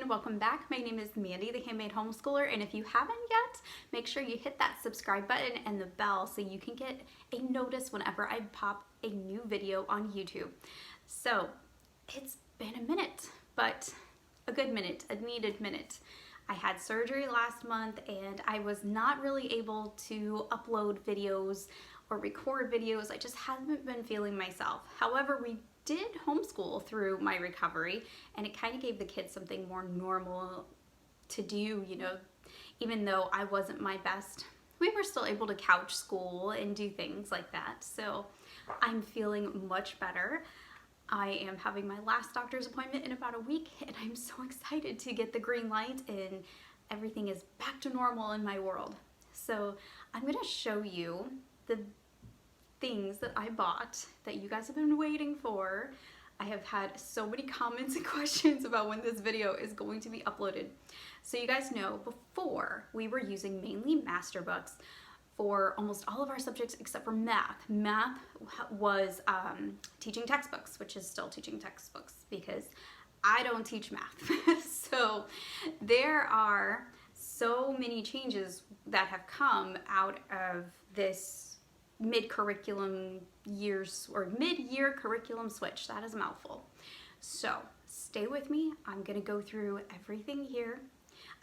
again, welcome back. My name is Mandy, the Handmade Homeschooler, and if you haven't yet, make sure you hit that subscribe button and the bell so you can get a notice whenever I pop a new video on YouTube. So, it's been a minute, but a good minute, a needed minute. I had surgery last month and I was not really able to upload videos or record videos. I just haven't been feeling myself. However, we did homeschool through my recovery, and it kind of gave the kids something more normal to do, you know, even though I wasn't my best. We were still able to couch school and do things like that. So I'm feeling much better. I am having my last doctor's appointment in about a week, and I'm so excited to get the green light and everything is back to normal in my world. So I'm going to show you the things that I bought that you guys have been waiting for. I have had so many comments and questions about when this video is going to be uploaded. So you guys know, before we were using mainly master books for almost all of our subjects except for math. Math was teaching textbooks, which is still teaching textbooks because I don't teach math. So there are so many changes that have come out of this mid-curriculum years or mid-year curriculum switch. That is a mouthful. So stay with me. I'm gonna go through everything here.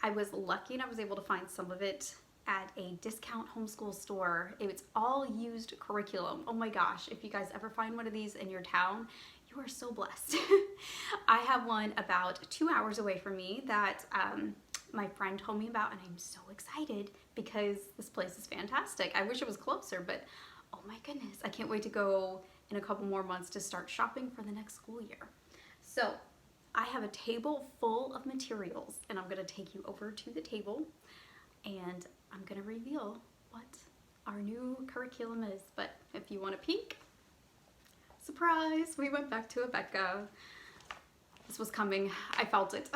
I was lucky and I was able to find some of it at a discount homeschool store. It's all used curriculum. Oh my gosh, if you guys ever find one of these in your town, you are so blessed. I have one about 2 hours away from me that my friend told me about, and I'm so excited because this place is fantastic. I wish it was closer, but oh my goodness, I can't wait to go in a couple more months to start shopping for the next school year. So I have a table full of materials, and I'm gonna take you over to the table and I'm gonna reveal what our new curriculum is. But if you want a peek, surprise, we went back to Abeka. This was coming, I felt it.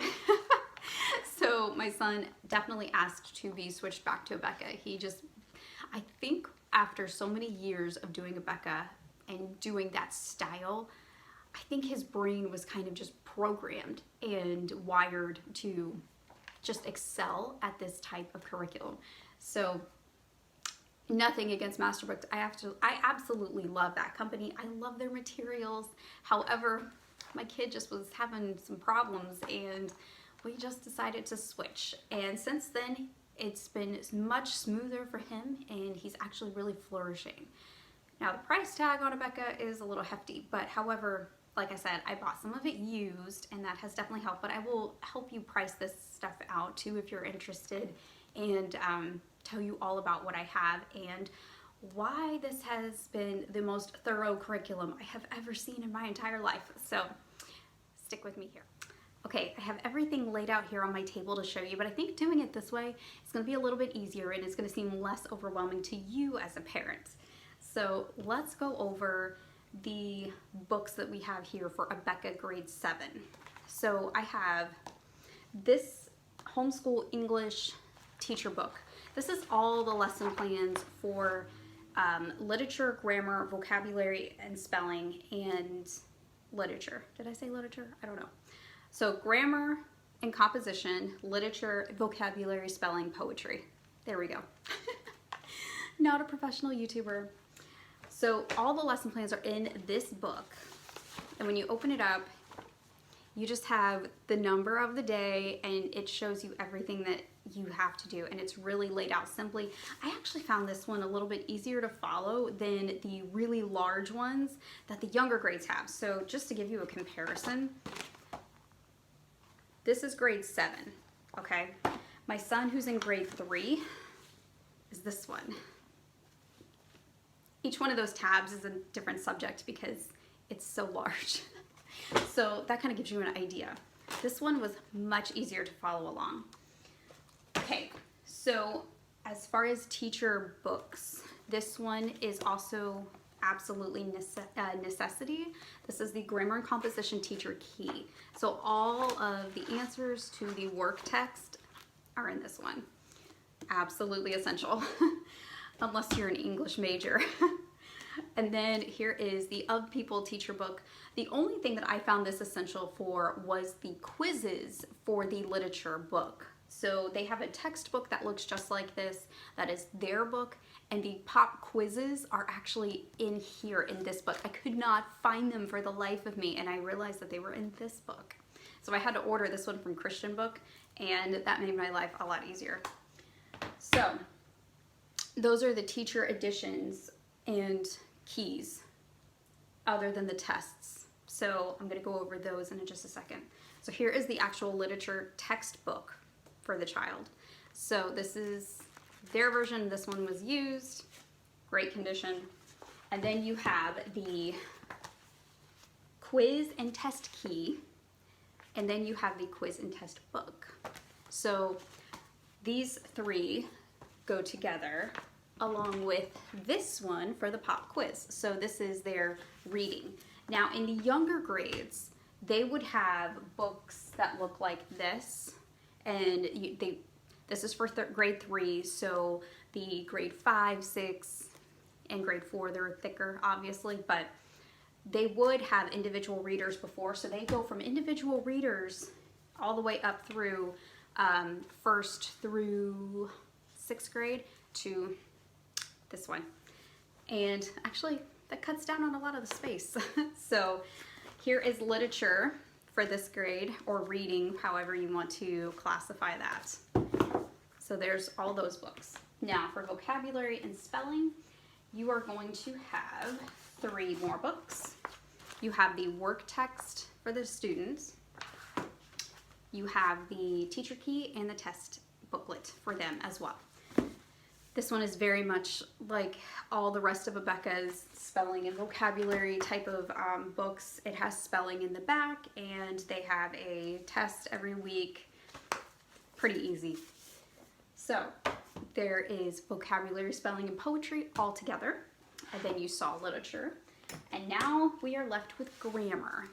So my son definitely asked to be switched back to Abeka. I think after so many years of doing Abeka and doing that style, I think his brain was kind of just programmed and wired to just excel at this type of curriculum. So nothing against Masterbooks. I absolutely love that company. I love their materials. However, my kid just was having some problems and we just decided to switch. And since then, it's been much smoother for him and he's actually really flourishing. Now the price tag on Abeka is a little hefty, but however, like I said, I bought some of it used and that has definitely helped, but I will help you price this stuff out too if you're interested and tell you all about what I have and why this has been the most thorough curriculum I have ever seen in my entire life. So stick with me here. Okay, I have everything laid out here on my table to show you, but I think doing it this way is going to be a little bit easier and it's going to seem less overwhelming to you as a parent. So let's go over the books that we have here for Abeka grade 7. So I have this Homeschool English teacher book. This is all the lesson plans for literature, grammar, vocabulary, and spelling, and literature. Did I say literature? I don't know. So grammar and composition, literature, vocabulary, spelling, poetry. There we go. Not a professional YouTuber. So all the lesson plans are in this book. And when you open it up, you just have the number of the day and it shows you everything that you have to do. And it's really laid out simply. I actually found this one a little bit easier to follow than the really large ones that the younger grades have. So just to give you a comparison, this is grade 7, okay? My son who's in grade 3 is this one. Each one of those tabs is a different subject because it's so large. So that kind of gives you an idea. This one was much easier to follow along. Okay, so as far as teacher books, this one is also absolutely necessity. This is the Grammar and Composition Teacher Key. So all of the answers to the work text are in this one. Absolutely essential, unless you're an English major. And then here is the Of People teacher book. The only thing that I found this essential for was the quizzes for the literature book. So they have a textbook that looks just like this, that is their book, and the pop quizzes are actually in here in this book. I could not find them for the life of me, and I realized that they were in this book. So I had to order this one from Christian Book, and that made my life a lot easier. So those are the teacher editions and keys other than the tests. So I'm going to go over those in just a second. So here is the actual literature textbook for the child. So this is their version. This one was used, great condition. And then you have the quiz and test key, and then you have the quiz and test book. So these three go together along with this one for the pop quiz. So this is their reading. Now in the younger grades, they would have books that look like this, and this is for grade 3, so the grade 5, 6, and grade 4, they're thicker obviously, but they would have individual readers before, so they go from individual readers all the way up through 1st through 6th grade to this one. And actually that cuts down on a lot of the space. So here is literature for this grade, or reading, however you want to classify that. So there's all those books. Now for vocabulary and spelling, you are going to have 3 more books. You have the work text for the students. You have the teacher key and the test booklet for them as well. This one is very much like all the rest of Abeka's spelling and vocabulary type of books. It has spelling in the back, and they have a test every week. Pretty easy. So there is vocabulary, spelling, and poetry all together. And then you saw literature. And now we are left with grammar.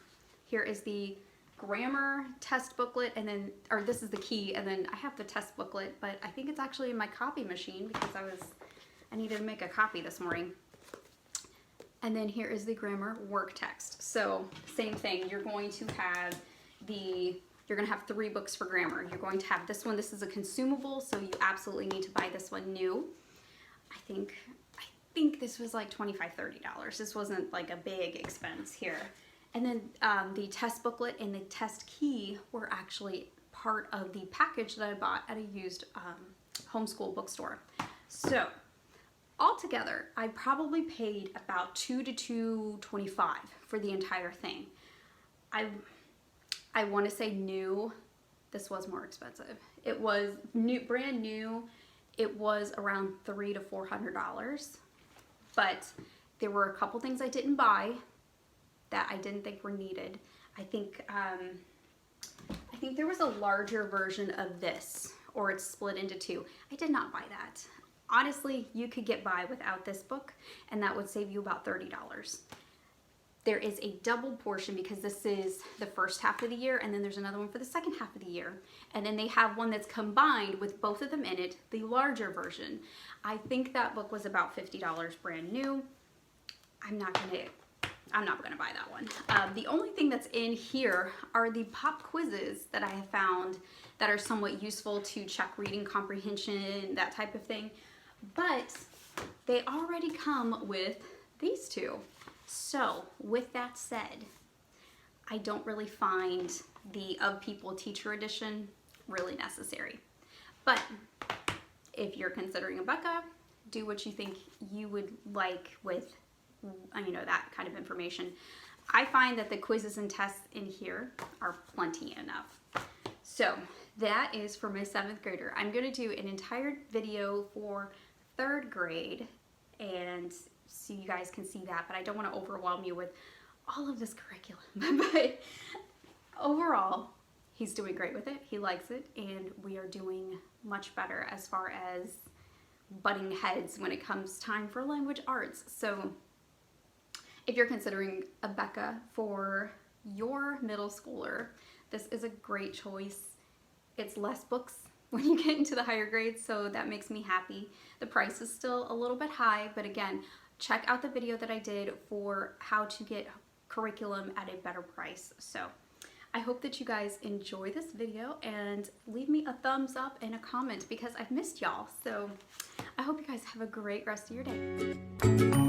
Here is the grammar test booklet, and then, or this is the key, and then I have the test booklet, but I think it's actually in my copy machine because I needed to make a copy this morning. And then here is the grammar work text. So same thing, you're going to have 3 books for grammar. You're going to have this one. This is a consumable, so you absolutely need to buy this one new. I think this was like $25, $30. This wasn't like a big expense here. And then the test booklet and the test key were actually part of the package that I bought at a used homeschool bookstore. So altogether, I probably paid about $2 to $2.25 for the entire thing. I want to say new, this was more expensive. It was new, brand new. It was around $300 to $400, but there were a couple things I didn't buy that I didn't think were needed. I think there was a larger version of this, or it's split into 2. I did not buy that. Honestly, you could get by without this book, and that would save you about $30. There is a double portion because this is the first half of the year, and then there's another one for the second half of the year. And then they have one that's combined with both of them in it, the larger version. I think that book was about $50 brand new. I'm not gonna buy that one. The only thing that's in here are the pop quizzes that I have found that are somewhat useful to check reading comprehension, that type of thing. But they already come with these 2. So with that said, I don't really find the Of People Teacher Edition really necessary. But if you're considering Abeka, do what you think you would like with that kind of information. I find that the quizzes and tests in here are plenty enough. So that is for my 7th grader. I'm going to do an entire video for 3rd grade, and so you guys can see that, but I don't want to overwhelm you with all of this curriculum. But overall, he's doing great with it. He likes it, and we are doing much better as far as butting heads when it comes time for language arts. So if you're considering Abeka for your middle schooler, this is a great choice. It's less books when you get into the higher grades, so that makes me happy. The price is still a little bit high, but again, check out the video that I did for how to get curriculum at a better price. So I hope that you guys enjoy this video and leave me a thumbs up and a comment because I've missed y'all. So I hope you guys have a great rest of your day.